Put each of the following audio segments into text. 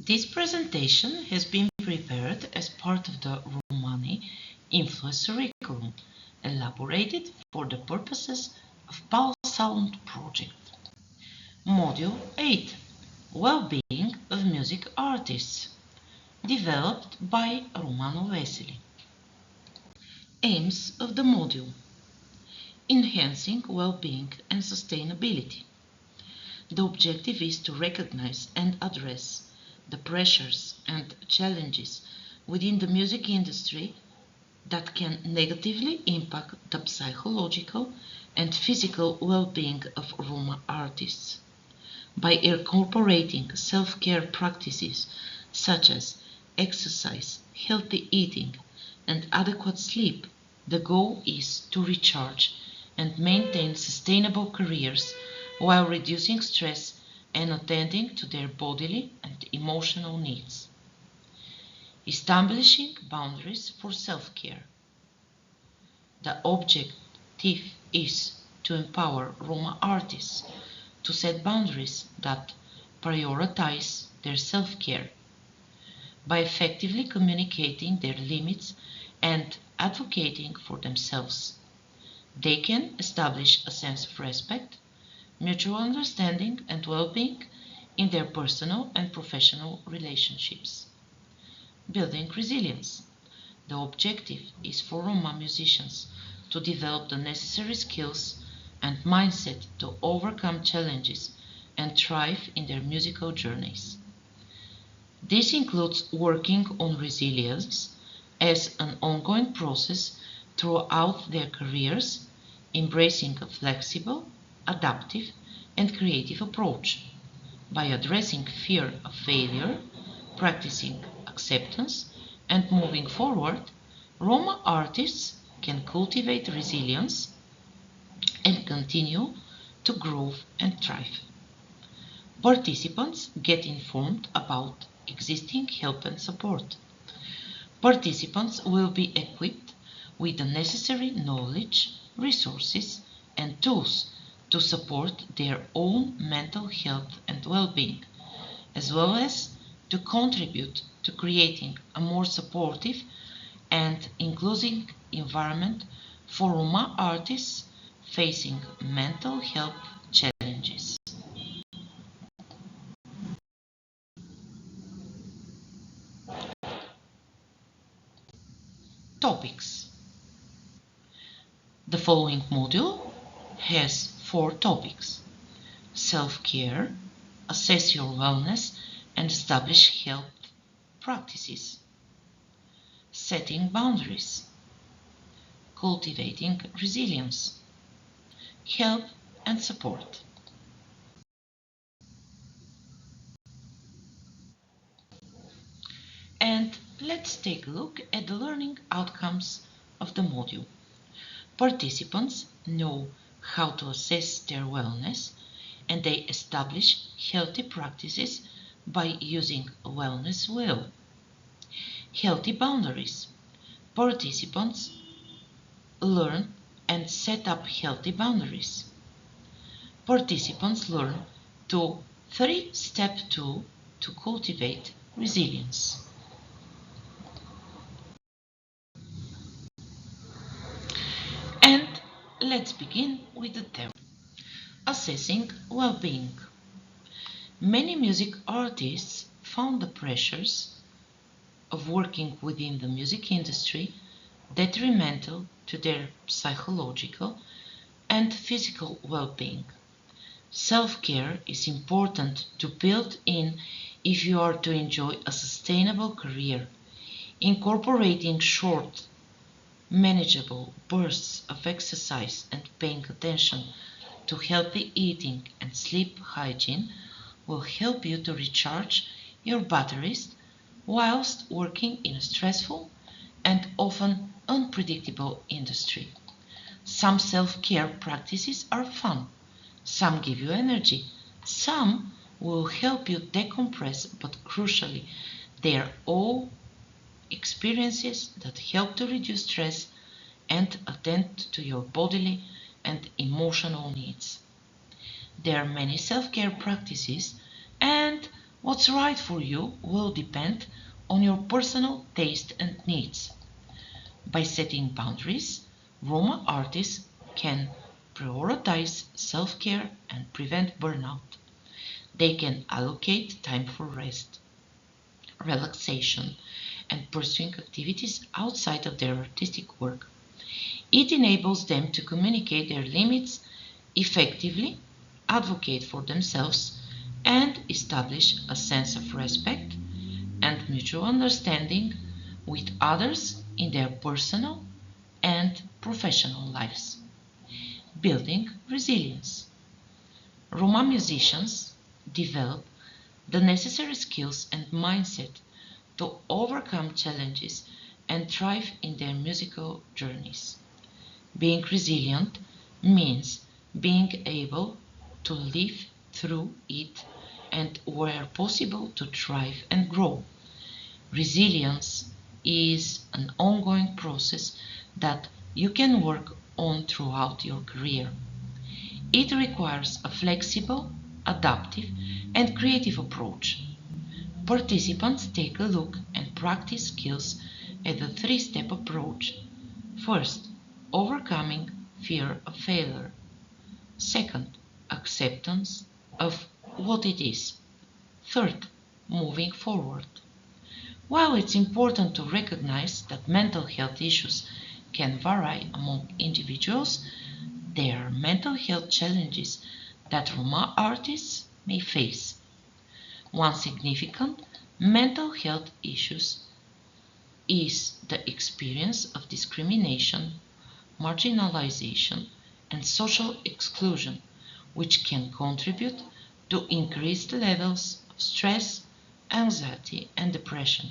This presentation has been prepared as part of the Romani Influence Curriculum, elaborated for the purposes of Pal Sound Project. Module 8. Well-being of music artists, developed by Romano Veseli. Aims of the module: enhancing well-being and sustainability. The objective is to recognize and address the pressures and challenges within the music industry that can negatively impact the psychological and physical well-being of Roma artists. By incorporating self-care practices such as exercise, healthy eating, and adequate sleep, the goal is to recharge and maintain sustainable careers while reducing stress and attending to their bodily and emotional needs. Establishing boundaries for self-care. The objective is to empower Roma artists to set boundaries that prioritize their self-care. By effectively communicating their limits and advocating for themselves, they can establish a sense of respect, mutual understanding, and well-being in their personal and professional relationships. Building resilience. The objective is for Roma musicians to develop the necessary skills and mindset to overcome challenges and thrive in their musical journeys. This includes working on resilience as an ongoing process throughout their careers, embracing a flexible, adaptive, and creative approach. By addressing fear of failure, practicing acceptance, and moving forward, Roma artists can cultivate resilience and continue to grow and thrive. Participants get informed about existing help and support. Participants will be equipped with the necessary knowledge, resources, and tools to support their own mental health and well-being, as well as to contribute to creating a more supportive and inclusive environment for Roma artists facing mental health challenges. Topics. The following module has 4 topics: self-care, assess your wellness and establish health practices, setting boundaries, cultivating resilience, help and support. And let's take a look at the learning outcomes of the module. Participants know how to assess their wellness, and they establish healthy practices by using a wellness wheel. Healthy boundaries. Participants learn and set up healthy boundaries. Participants learn to 3-step tool to cultivate resilience. And let's begin with the term: assessing well-being. Many music artists found the pressures of working within the music industry detrimental to their psychological and physical well-being. Self-care is important to build in if you are to enjoy a sustainable career. Incorporating short, manageable bursts of exercise and paying attention to healthy eating and sleep hygiene will help you to recharge your batteries whilst working in a stressful and often unpredictable industry. Some self-care practices are fun, some give you energy, some will help you decompress, but crucially, they are all experiences that help to reduce stress and attend to your bodily and emotional needs. There are many self-care practices, and What's right for you will depend on your personal taste and needs. By setting boundaries, Roma artists can prioritize self-care and prevent burnout. They can allocate time for rest, relaxation, and pursuing activities outside of their artistic work. It enables them to communicate their limits effectively, advocate for themselves, and establish a sense of respect and mutual understanding with others in their personal and professional lives. Building resilience. Roma musicians develop the necessary skills and mindset to overcome challenges and thrive in their musical journeys. Being resilient means being able to live through it and, where possible, to thrive and grow. Resilience is an ongoing process that you can work on throughout your career. It requires a flexible, adaptive, and creative approach. Participants take a look and practice skills at the three-step approach. First, overcoming fear of failure. Second, acceptance of what it is. Third, moving forward. While it's important to recognize that mental health issues can vary among individuals, there are mental health challenges that Roma artists may face. One significant mental health issue is the experience of discrimination, marginalization, and social exclusion, which can contribute to increased levels of stress, anxiety, and depression.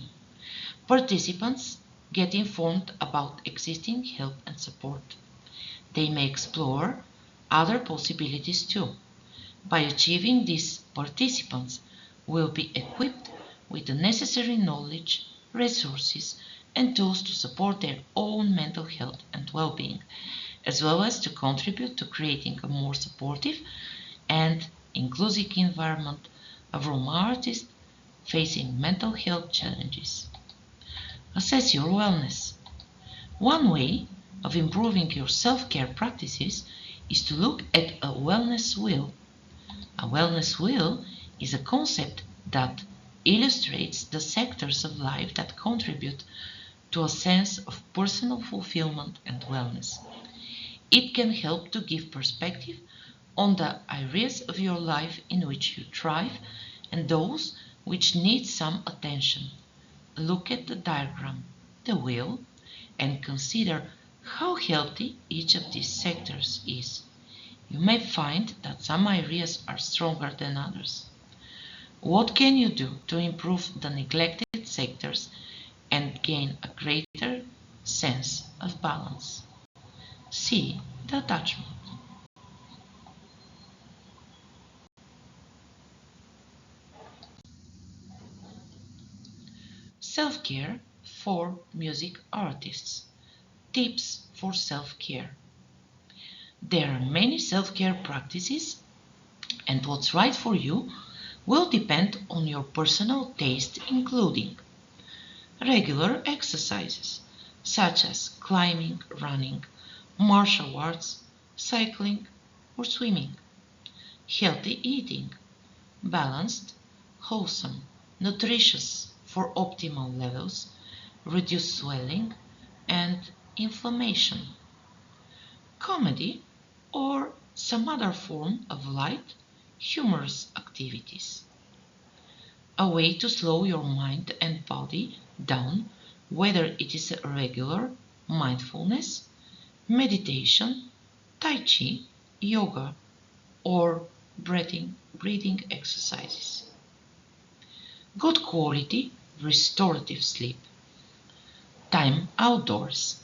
Participants get informed about existing help and support. They may explore other possibilities too. By achieving this, participants will be equipped with the necessary knowledge, resources, and tools to support their own mental health and well-being, as well as to contribute to creating a more supportive and inclusive environment of Roma artists facing mental health challenges. Assess your wellness. One way of improving your self-care practices is to look at a wellness wheel. A wellness wheel is a concept that illustrates the sectors of life that contribute to a sense of personal fulfillment and wellness. It can help to give perspective on the areas of your life in which you thrive and those which need some attention. Look at the diagram, the wheel, and consider how healthy each of these sectors is. You may find that some areas are stronger than others. What can you do to improve the neglected sectors and gain a greater sense of balance? See the attachment. Self-care for music artists. Tips for self-care. There are many self-care practices, and what's right for you will depend on your personal taste, including regular exercises such as climbing, running, martial arts, cycling, or swimming. Healthy eating, balanced, wholesome, nutritious for optimal levels, reduce swelling and inflammation. Comedy or some other form of light, humorous activities. A way to slow your mind and body down, whether it is a regular mindfulness, meditation, tai chi, yoga, or breathing exercises. Good quality restorative sleep. Time outdoors,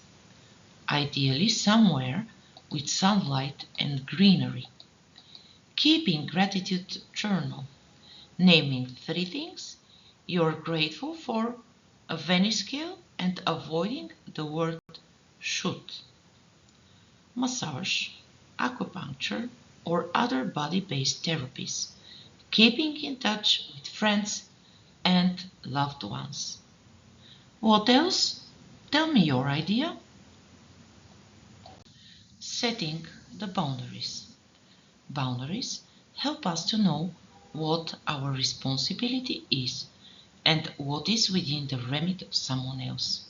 ideally somewhere with sunlight and greenery. Keeping gratitude journal, naming three things you're grateful for, a Venice scale, and avoiding the word should. Massage, acupuncture, or other body-based therapies keeping in touch with friends and loved ones. What else? Tell me your idea. Setting the boundaries. Boundaries help us to know what our responsibility is and what is within the remit of someone else.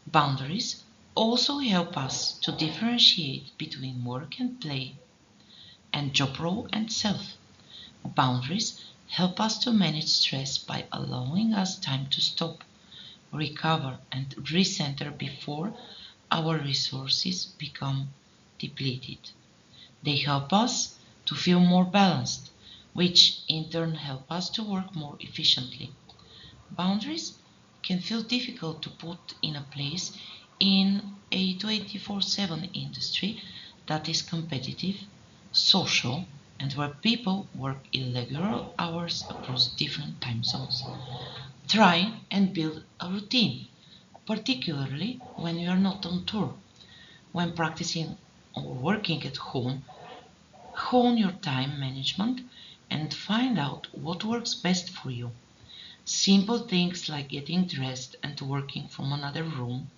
Boundaries also help us to differentiate between work and play, and job role and self. Boundaries help us to manage stress by allowing us time to stop, recover, and recenter before our resources become depleted. They help us to feel more balanced, which in turn help us to work more efficiently. Boundaries can feel difficult to put in a place in a 24/7 industry that is competitive, social, and where people work irregular hours across different time zones. Try and build a routine, particularly when you are not on tour. When practicing or working at home, hone your time management and find out what works best for you. Simple things like getting dressed and working from another room,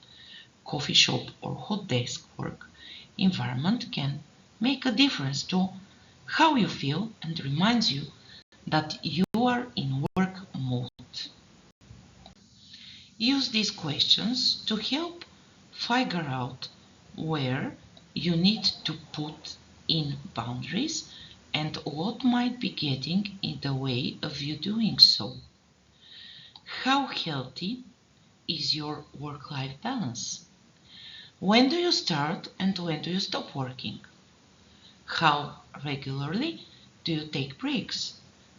coffee shop, or hot desk work environment can make a difference to how you feel and reminds you that you are in work mode. Use these questions to help figure out where you need to put in boundaries and what might be getting in the way of you doing so. How healthy is your work-life balance? When do you start and when do you stop working? How regularly do you take breaks?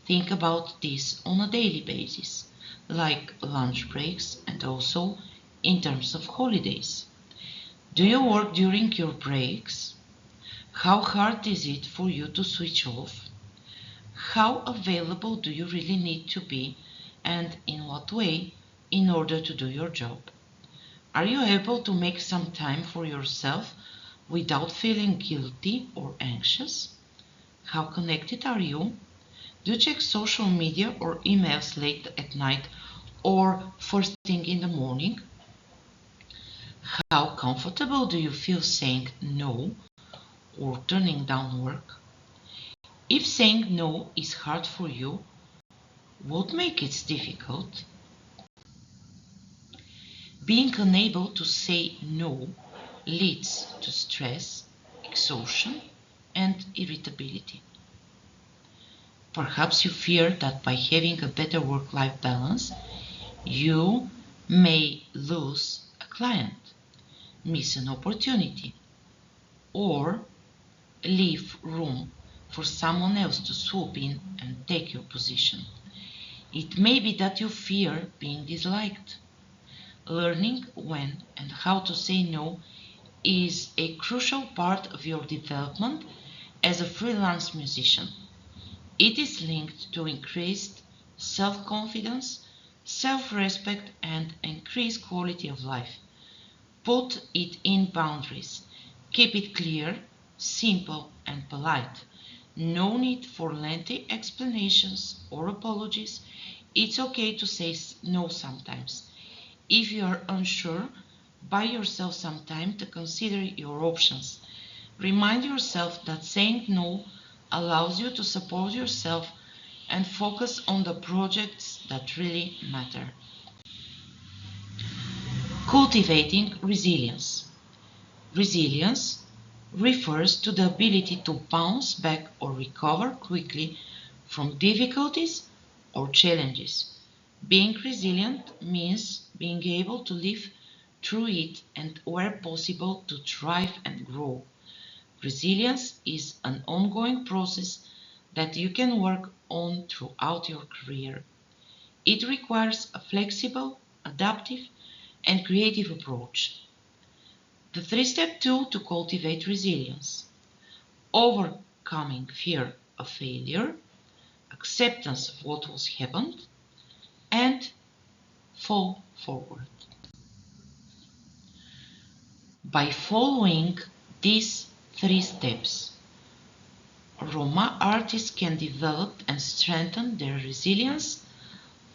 Think about this on a daily basis, like lunch breaks and also in terms of holidays. Do you work during your breaks? How hard is it for you to switch off? How available do you really need to be and in what way in order to do your job? Are you able to make some time for yourself without feeling guilty or anxious? How connected are you? Do you check social media or emails late at night or first thing in the morning? How comfortable do you feel saying no or turning down work? If saying no is hard for you, what makes it difficult? Being unable to say no leads to stress, exhaustion, and irritability. Perhaps you fear that by having a better work-life balance, you may lose a client, miss an opportunity, or leave room for someone else to swoop in and take your position. It may be that you fear being disliked. Learning when and how to say no is a crucial part of your development as a freelance musician. It is linked to increased self-confidence, self-respect, and increased quality of life. Put it in boundaries. Keep it clear, simple, and polite. No need for lengthy explanations or apologies. It's okay to say no sometimes. If you are unsure, buy yourself some time to consider your options. Remind yourself that saying no allows you to support yourself and focus on the projects that really matter. Cultivating resilience. Resilience refers to the ability to bounce back or recover quickly from difficulties or challenges. Being resilient means being able to live through it and, where possible, to thrive and grow. Resilience is an ongoing process that you can work on throughout your career. It requires a flexible, adaptive, and creative approach. The three-step tool to cultivate resilience: overcoming fear of failure, acceptance of what has happened, and fall forward. By following these three steps, Roma artists can develop and strengthen their resilience,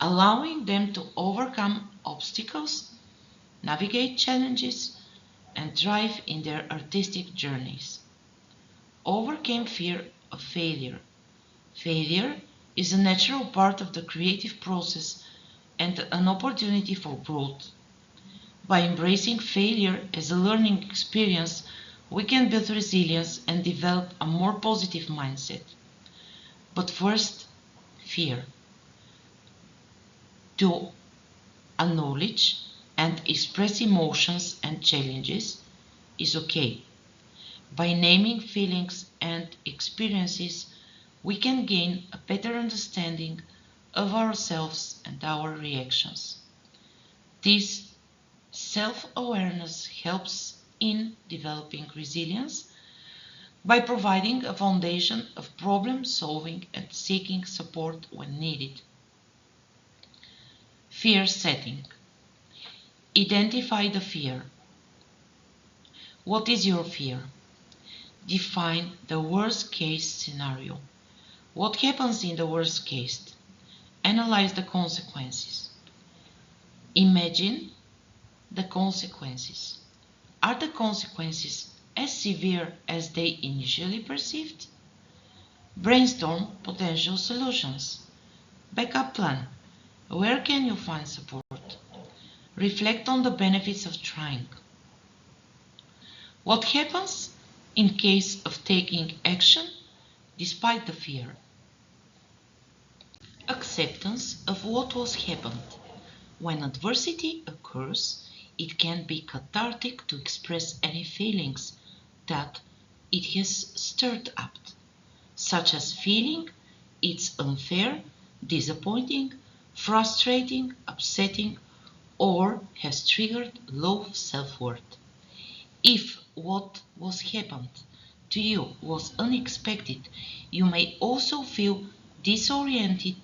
allowing them to overcome obstacles, navigate challenges, and thrive in their artistic journeys. Overcome fear of failure. Failure is a natural part of the creative process and an opportunity for growth. By embracing failure as a learning experience, we can build resilience and develop a more positive mindset. But first, fear. To acknowledge and express emotions and challenges is okay. By naming feelings and experiences, we can gain a better understanding of ourselves and our reactions. This self-awareness helps in developing resilience by providing a foundation of problem solving and seeking support when needed. Fear setting. Identify the fear. What is your fear? Define the worst case scenario. What happens in the worst case? Analyze the consequences. Imagine the consequences. Are the consequences as severe as they initially perceived? Brainstorm potential solutions. Backup plan. Where can you find support? Reflect on the benefits of trying. What happens in case of taking action despite the fear? Acceptance of what was happened. When adversity occurs, it can be cathartic to express any feelings that it has stirred up, such as feeling it's unfair, disappointing, frustrating, upsetting, or has triggered low self-worth. If what was happened to you was unexpected, you may also feel disoriented,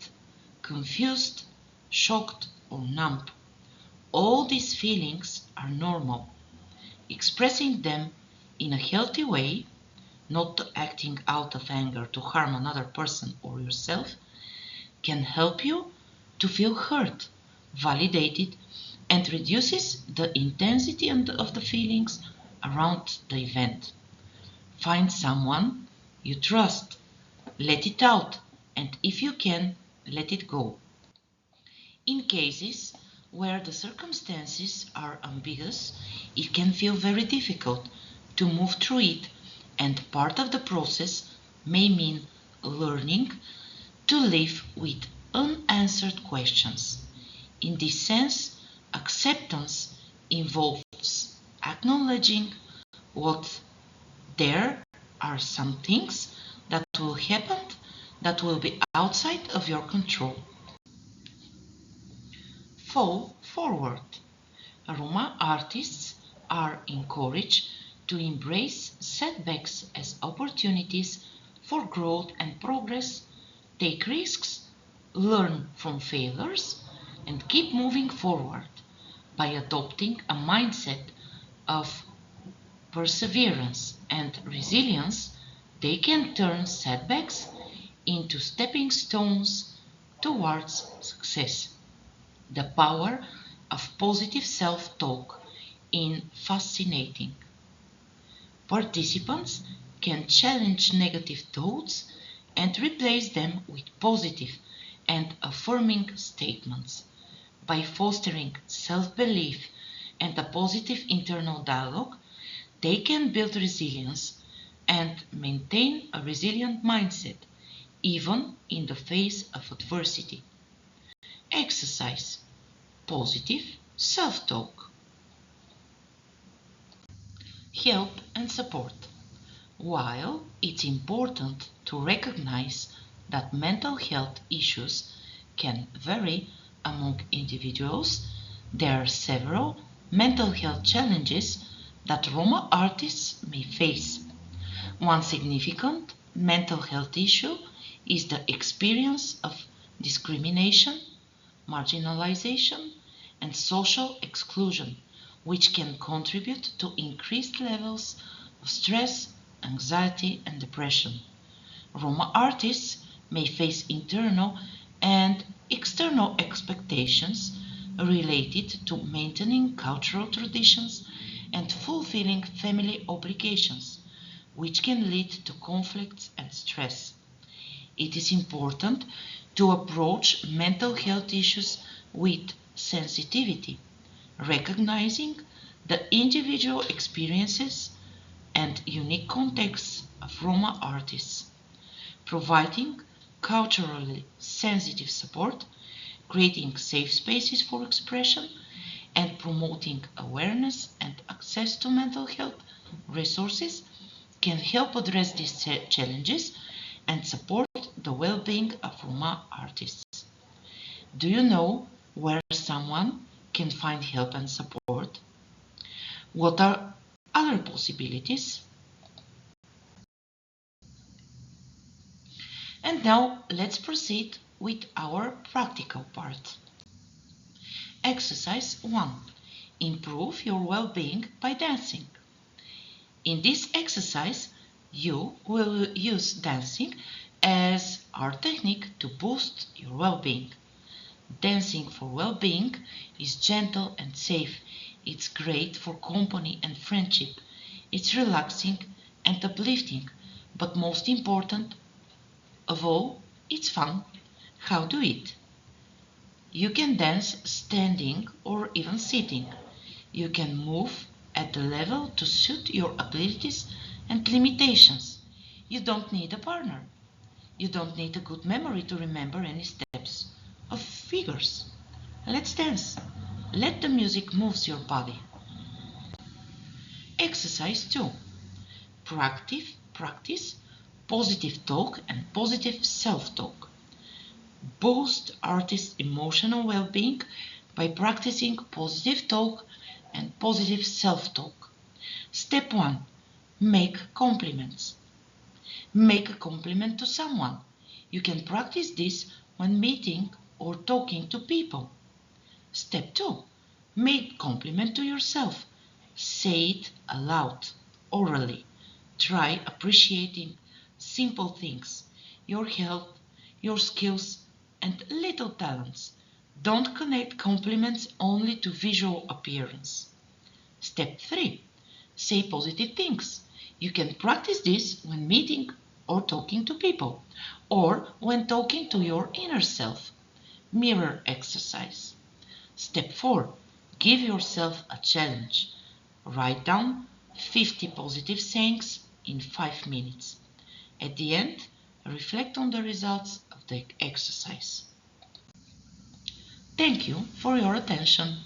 confused, shocked, or numb. All these feelings are normal. Expressing them in a healthy way, not acting out of anger to harm another person or yourself, can help you to feel heard, validated, and reduces the intensity of the feelings around the event. Find someone you trust, let it out, and if you can, let it go. In cases where the circumstances are ambiguous, it can feel very difficult to move through it, and part of the process may mean learning to live with unanswered questions. In this sense, acceptance involves acknowledging what there are some things that will happen that will be outside of your control. Fall forward. Roma artists are encouraged to embrace setbacks as opportunities for growth and progress, take risks, learn from failures, and keep moving forward. By adopting a mindset of perseverance and resilience, they can turn setbacks into stepping stones towards success. The power of positive self-talk is fascinating. Participants can challenge negative thoughts and replace them with positive and affirming statements. By fostering self-belief and a positive internal dialogue, they can build resilience and maintain a resilient mindset, even in the face of adversity. Exercise. Positive self-talk. Help and support. While it's important to recognize that mental health issues can vary among individuals, there are several mental health challenges that Roma artists may face. One significant mental health issue is the experience of discrimination, marginalization, and social exclusion, which can contribute to increased levels of stress, anxiety, and depression. Roma artists may face internal and external expectations related to maintaining cultural traditions and fulfilling family obligations, which can lead to conflicts and stress. It is important to approach mental health issues with sensitivity, recognizing the individual experiences and unique contexts of Roma artists, providing culturally sensitive support, creating safe spaces for expression, and promoting awareness and access to mental health resources can help address these challenges and support the well-being of Roma artists. Do you know where someone can find help and support? What are other possibilities? And now let's proceed with our practical part. Exercise 1. Improve your well-being by dancing. In this exercise, you will use dancing as our technique to boost your well-being. Dancing for well-being is gentle and safe. It's great for company and friendship. It's relaxing and uplifting, but most important of all, it's fun. How do it? You can dance standing or even sitting. You can move at the level to suit your abilities and limitations. You don't need a partner. You don't need a good memory to remember any steps of figures. Let's dance. Let the music move your body. Exercise 2. Practice positive talk and positive self-talk. Boost artists' emotional well-being by practicing positive talk and positive self-talk. Step 1. Make compliments. Make a compliment to someone. You can practice this when meeting or talking to people. Step 2. Make compliment to yourself. Say it aloud, orally. Try appreciating simple things, your health, your skills, and little talents. Don't connect compliments only to visual appearance. Step 3. Say positive things. You can practice this when meeting or talking to people, or when talking to your inner self. Mirror exercise. Step 4. Give yourself a challenge. Write down 50 positive sayings in 5 minutes. At the end, reflect on the results of the exercise. Thank you for your attention.